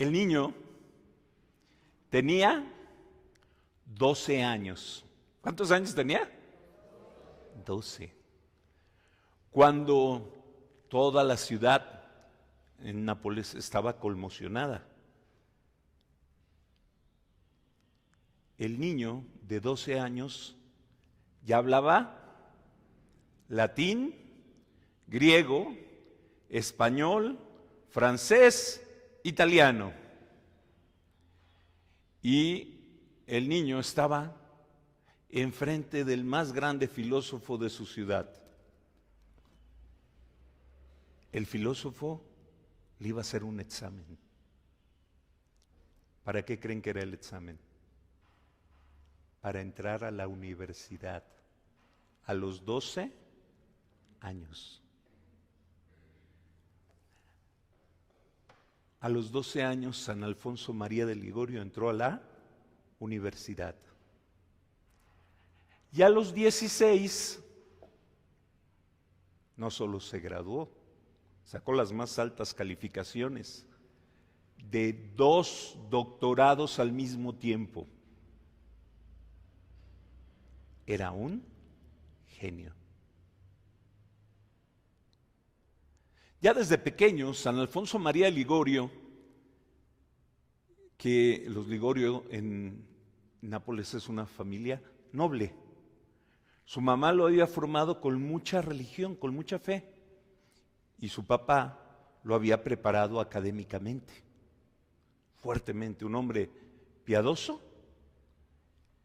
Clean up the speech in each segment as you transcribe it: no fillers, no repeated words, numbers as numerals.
El niño tenía 12 años. ¿Cuántos años tenía? 12. Cuando toda la ciudad en Nápoles estaba conmocionada. El niño de 12 años ya hablaba latín, griego, español, francés, italiano. Y el niño estaba enfrente del más grande filósofo de su ciudad. El filósofo le iba a hacer un examen. ¿Para qué creen que era el examen? Para entrar a la universidad a los 12 años. A los 12 años, San Alfonso María de Ligorio entró a la universidad. Y a los 16, no solo se graduó, sacó las más altas calificaciones de 2 doctorados al mismo tiempo. Era un genio. Ya desde pequeño, San Alfonso María de Ligorio, que los Ligorio en Nápoles es una familia noble. Su mamá lo había formado con mucha religión, con mucha fe, y su papá lo había preparado académicamente, fuertemente, un hombre piadoso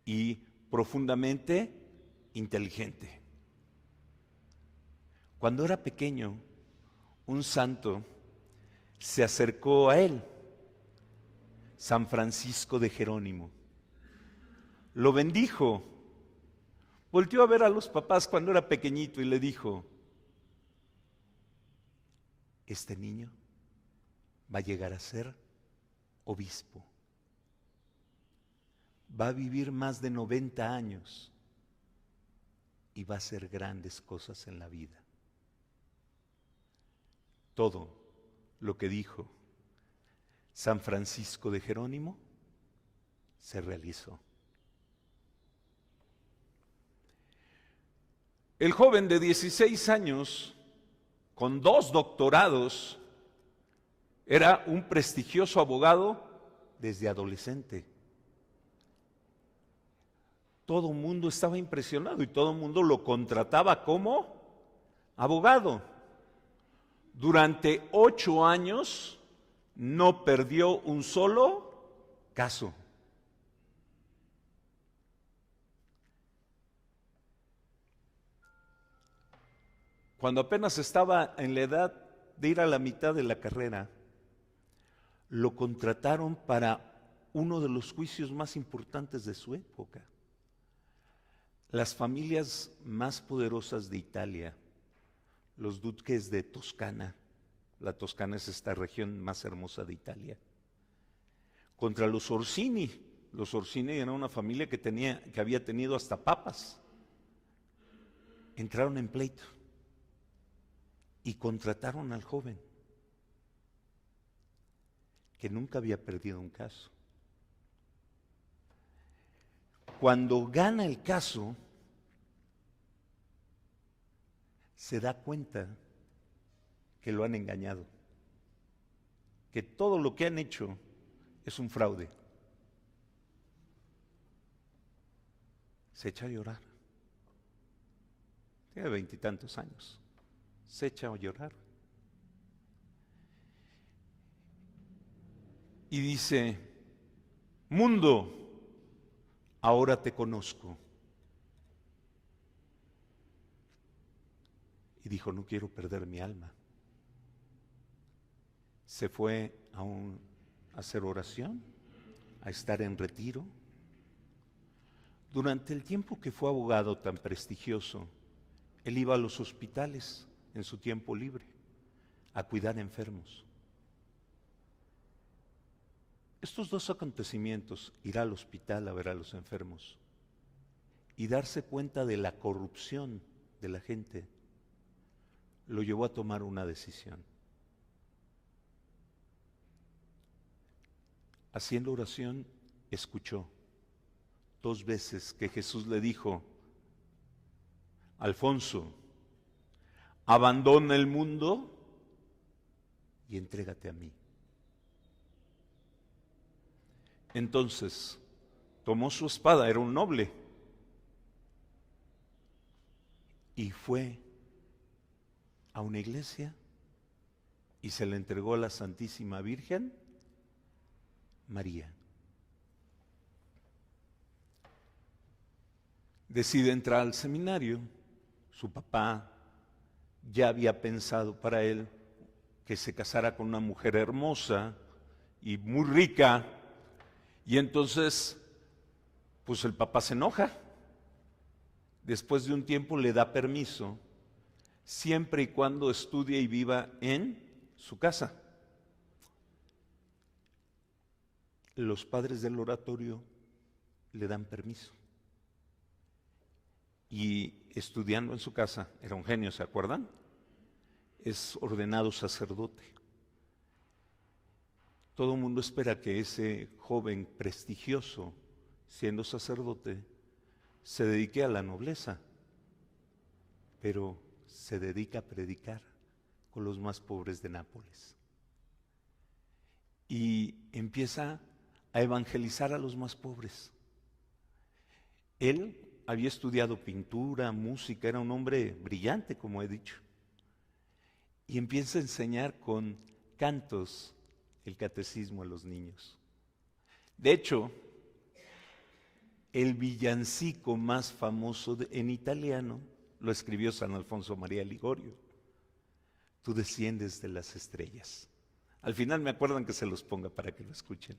y profundamente inteligente. Cuando era pequeño, un santo se acercó a él, San Francisco de Jerónimo. Lo bendijo. Volteó a ver a los papás cuando era pequeñito y le dijo: este niño va a llegar a ser obispo. Va a vivir más de 90 años y va a hacer grandes cosas en la vida. Todo lo que dijo San Francisco de Jerónimo se realizó. El joven de 16 años, con 2 doctorados, era un prestigioso abogado desde adolescente. Todo el mundo estaba impresionado y todo el mundo lo contrataba como abogado. Durante 8 años no perdió un solo caso. Cuando apenas estaba en la edad de ir a la mitad de la carrera, lo contrataron para uno de los juicios más importantes de su época. Las familias más poderosas de Italia, los duques de Toscana, la Toscana es esta región más hermosa de Italia, contra los Orsini. Los Orsini eran una familia que había tenido hasta papas. Entraron en pleito y contrataron al joven, que nunca había perdido un caso. Cuando gana el caso, se da cuenta que lo han engañado, que todo lo que han hecho es un fraude. Se echa a llorar. Tiene 20 y tantos años. Se echa a llorar. Y dice: mundo, ahora te conozco. Y dijo: no quiero perder mi alma. Se fue a hacer oración, a estar en retiro. Durante el tiempo que fue abogado tan prestigioso, él iba a los hospitales en su tiempo libre a cuidar enfermos. Estos 2 acontecimientos, ir al hospital a ver a los enfermos y darse cuenta de la corrupción de la gente, lo llevó a tomar una decisión. haciendo oración, escuchó 2 veces que Jesús le dijo: Alfonso, abandona el mundo y entrégate a mí. Entonces, tomó su espada, era un noble, y fue a una iglesia y se le entregó a la Santísima Virgen María. Decide entrar al seminario. Su papá ya había pensado para él que se casara con una mujer hermosa y muy rica, y entonces pues el papá se enoja. Después de un tiempo le da permiso, siempre y cuando estudie y viva en su casa. Los padres del oratorio le dan permiso. Y estudiando en su casa, era un genio, ¿se acuerdan? Es ordenado sacerdote. Todo el mundo espera que ese joven prestigioso, siendo sacerdote, se dedique a la nobleza, pero se dedica a predicar con los más pobres de Nápoles. Y empieza a evangelizar a los más pobres. Él había estudiado pintura, música, era un hombre brillante, como he dicho. Y empieza a enseñar con cantos el catecismo a los niños. De hecho, el villancico más famoso en italiano lo escribió San Alfonso María Ligorio. Tú desciendes de las estrellas. Al final me acuerdan que se los ponga para que lo escuchen.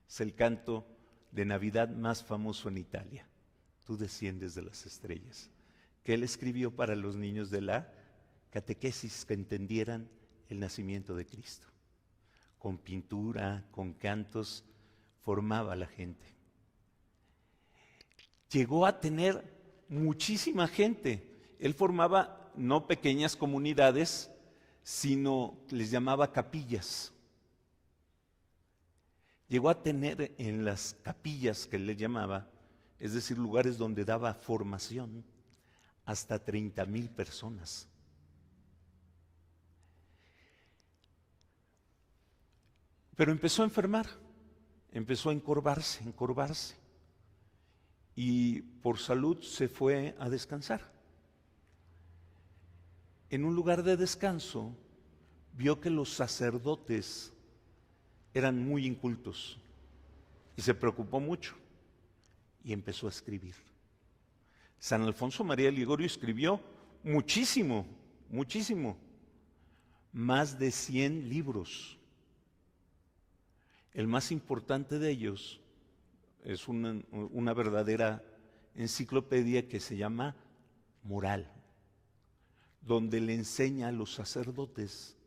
Es el canto de Navidad más famoso en Italia. Tú desciendes de las estrellas, que él escribió para los niños de la catequesis, que entendieran el nacimiento de Cristo. Con pintura, con cantos, formaba a la gente. Llegó a tener muchísima gente. Él formaba no pequeñas comunidades, sino les llamaba capillas. Llegó a tener en las capillas que él le llamaba, es decir, lugares donde daba formación, hasta 30,000 personas. Pero empezó a enfermar, empezó a encorvarse. Y por salud se fue a descansar. En un lugar de descanso vio que los sacerdotes eran muy incultos y se preocupó mucho y empezó a escribir. San Alfonso María Ligorio escribió muchísimo, más de 100 libros. El más importante de ellos es una verdadera enciclopedia que se llama Moral, donde le enseña a los sacerdotes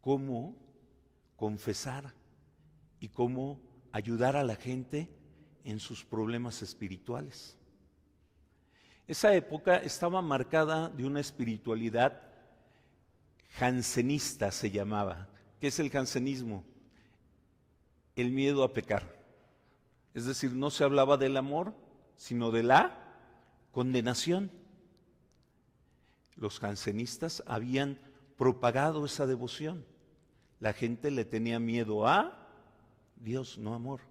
cómo confesar y cómo ayudar a la gente en sus problemas espirituales. Esa época estaba marcada de una espiritualidad jansenista, se llamaba. ¿Qué es el jansenismo? El miedo a pecar. Es decir, no se hablaba del amor, sino de la condenación. Los jansenistas habían propagado esa devoción. La gente le tenía miedo a Dios, no amor.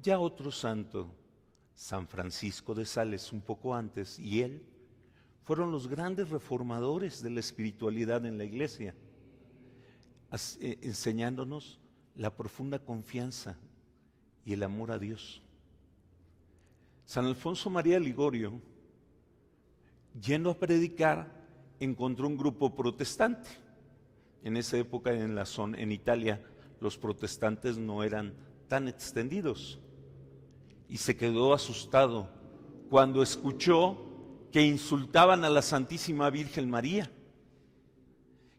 Ya otro santo, San Francisco de Sales, un poco antes, y él, fueron los grandes reformadores de la espiritualidad en la iglesia, enseñándonos la profunda confianza y el amor a Dios. San Alfonso María Ligorio, yendo a predicar, encontró un grupo protestante. En esa época en Italia los protestantes no eran tan extendidos y se quedó asustado cuando escuchó que insultaban a la Santísima Virgen María,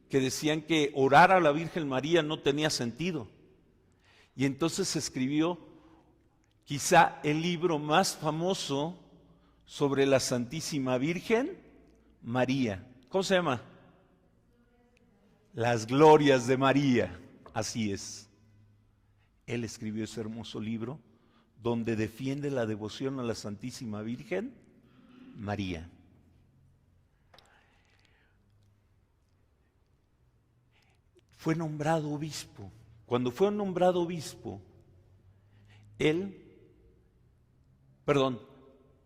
que decían que orar a la Virgen María no tenía sentido. Y entonces escribió quizá el libro más famoso sobre la Santísima Virgen María. ¿Cómo se llama? Las Glorias de María. Así es. Él escribió ese hermoso libro donde defiende la devoción a la Santísima Virgen María. Fue nombrado obispo. Cuando fue nombrado obispo,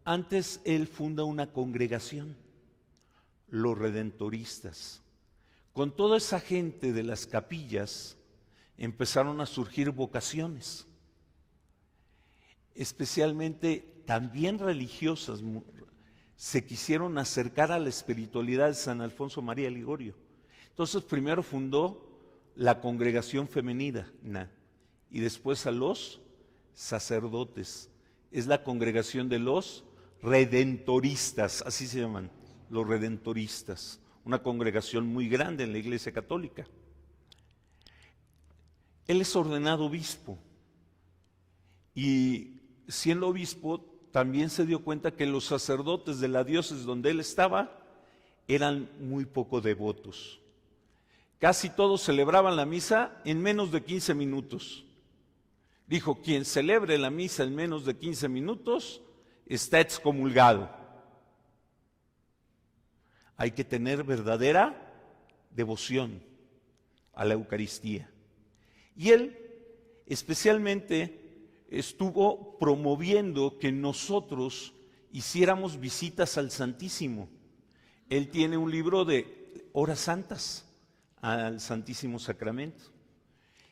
antes él funda una congregación, los redentoristas. Con toda esa gente de las capillas empezaron a surgir vocaciones, especialmente también religiosas, se quisieron acercar a la espiritualidad de San Alfonso María Ligorio. Entonces primero fundó la congregación femenina y después a los sacerdotes. Es la congregación de los redentoristas, así se llaman, los redentoristas, una congregación muy grande en la Iglesia Católica. Él es ordenado obispo y siendo obispo también se dio cuenta que los sacerdotes de la diócesis donde él estaba eran muy poco devotos. Casi todos celebraban la misa en menos de 15 minutos. Dijo, quien celebre la misa en menos de 15 minutos está excomulgado. Hay que tener verdadera devoción a la Eucaristía. Y él especialmente estuvo promoviendo que nosotros hiciéramos visitas al Santísimo. Él tiene un libro de horas santas al Santísimo Sacramento.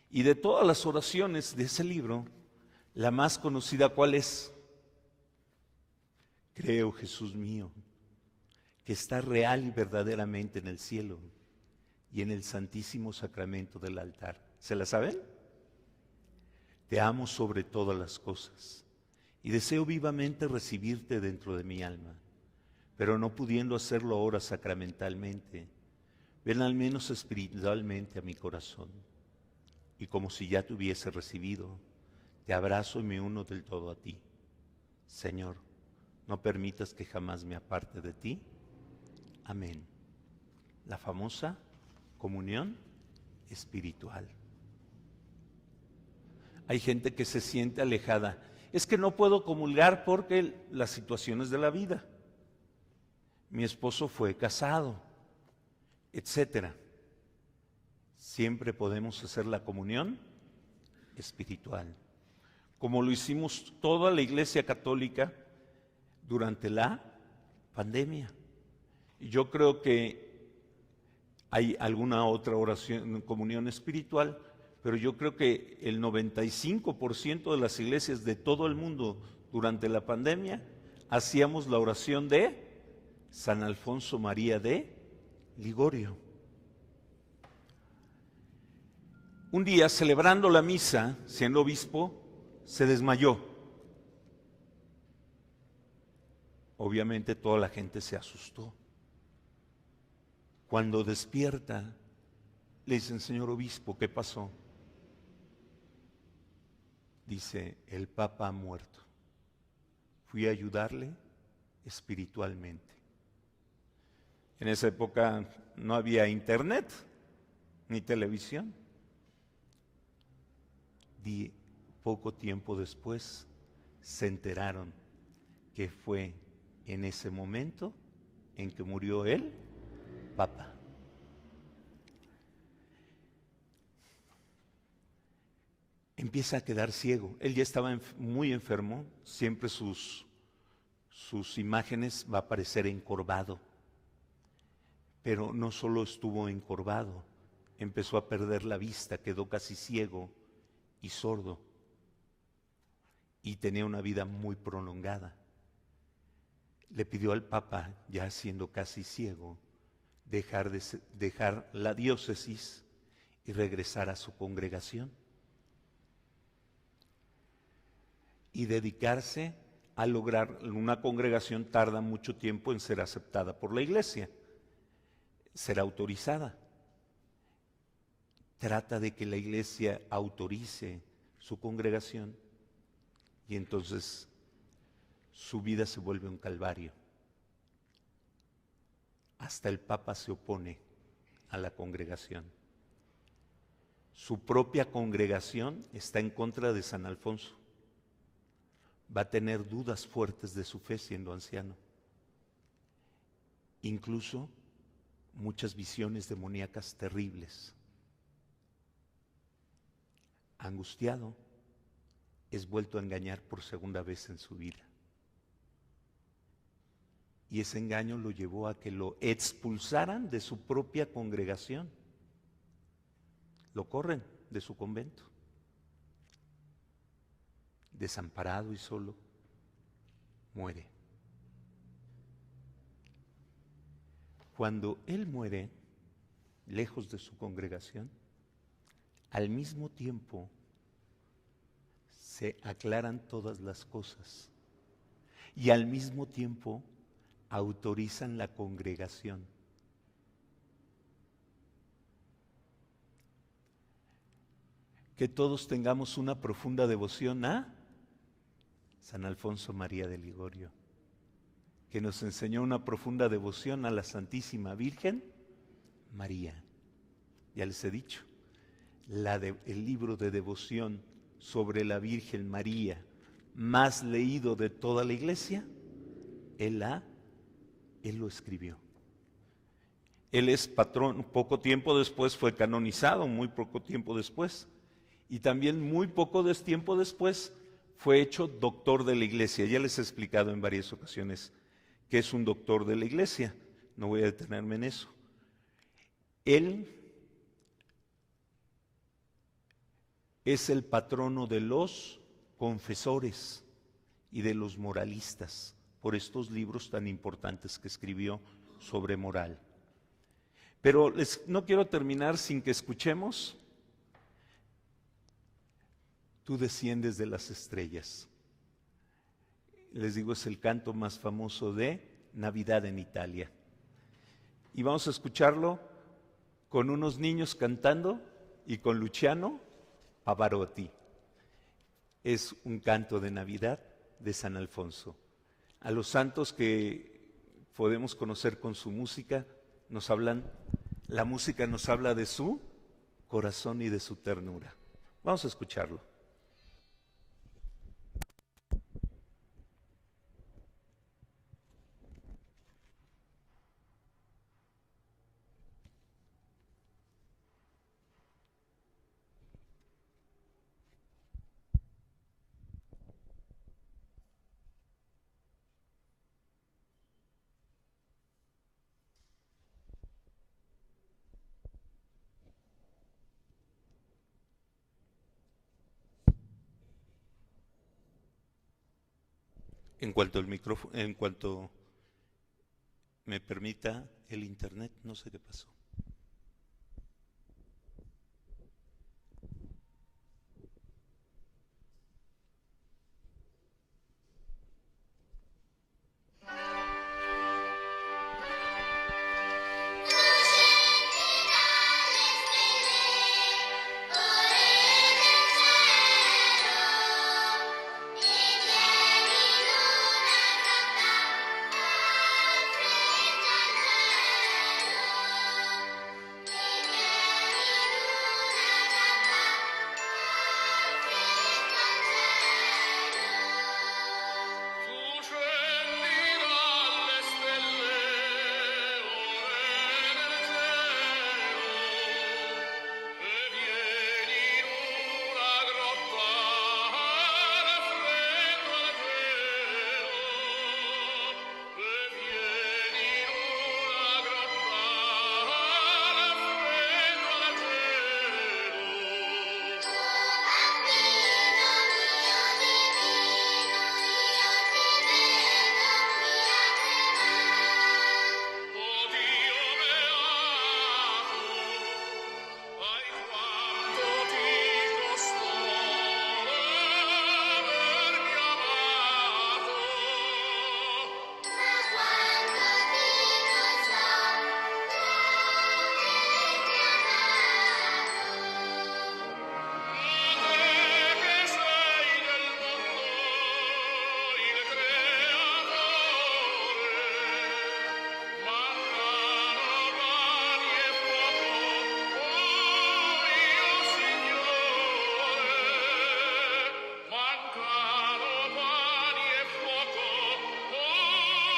Y de todas las oraciones de ese libro, la más conocida, ¿cuál es? Creo, Jesús mío, que está real y verdaderamente en el cielo y en el Santísimo Sacramento del altar. ¿Se la saben? Te amo sobre todas las cosas y deseo vivamente recibirte dentro de mi alma, pero no pudiendo hacerlo ahora sacramentalmente, ven al menos espiritualmente a mi corazón. Y como si ya te hubiese recibido, te abrazo y me uno del todo a ti. Señor, no permitas que jamás me aparte de ti. Amén. La famosa comunión espiritual. Hay gente que se siente alejada. Es que no puedo comulgar porque las situaciones de la vida. Mi esposo fue casado, etcétera. Siempre podemos hacer la comunión espiritual, como lo hicimos toda la Iglesia Católica durante la pandemia. Y yo creo que hay alguna otra oración, comunión espiritual, pero yo creo que el 95% de las iglesias de todo el mundo durante la pandemia hacíamos la oración de San Alfonso María de Ligorio. Un día, celebrando la misa, siendo obispo, se desmayó. Obviamente toda la gente se asustó. Cuando despierta, le dicen, señor obispo, ¿qué pasó? Dice, el Papa ha muerto. Fui a ayudarle espiritualmente. En esa época no había internet ni televisión. Poco tiempo después se enteraron que fue en ese momento en que murió el Papa. Empieza a quedar ciego. Él ya estaba muy enfermo, siempre sus imágenes va a aparecer encorvado. Pero no solo estuvo encorvado, empezó a perder la vista, quedó casi ciego y sordo. Y tenía una vida muy prolongada. Le pidió al Papa, ya siendo casi ciego, dejar la diócesis y regresar a su congregación. Y dedicarse a lograr, una congregación tarda mucho tiempo en ser aceptada por la iglesia, ser autorizada. Trata de que la iglesia autorice su congregación y entonces su vida se vuelve un calvario. Hasta el Papa se opone a la congregación. Su propia congregación está en contra de San Alfonso. Va a tener dudas fuertes de su fe siendo anciano. Incluso muchas visiones demoníacas terribles. Angustiado, es vuelto a engañar por segunda vez en su vida. Y ese engaño lo llevó a que lo expulsaran de su propia congregación. Lo corren de su convento. Desamparado y solo, muere. Cuando él muere, lejos de su congregación, al mismo tiempo se aclaran todas las cosas y al mismo tiempo autorizan la congregación. Que todos tengamos una profunda devoción a San Alfonso María de Ligorio, que nos enseñó una profunda devoción a la Santísima Virgen María. Ya les he dicho, el libro de devoción sobre la Virgen María más leído de toda la Iglesia, él lo escribió. Él es patrón, poco tiempo después fue canonizado, muy poco tiempo después. Y también muy poco tiempo después fue hecho doctor de la Iglesia. Ya les he explicado en varias ocasiones qué es un doctor de la Iglesia. No voy a detenerme en eso. Él es el patrono de los confesores y de los moralistas por estos libros tan importantes que escribió sobre moral. Pero no quiero terminar sin que escuchemos Tú desciendes de las estrellas. Les digo, es el canto más famoso de Navidad en Italia. Y vamos a escucharlo con unos niños cantando y con Luciano Pavarotti. Es un canto de Navidad de San Alfonso. A los santos que podemos conocer con su música, la música nos habla de su corazón y de su ternura. Vamos a escucharlo. En cuanto me permita el internet, no sé qué pasó.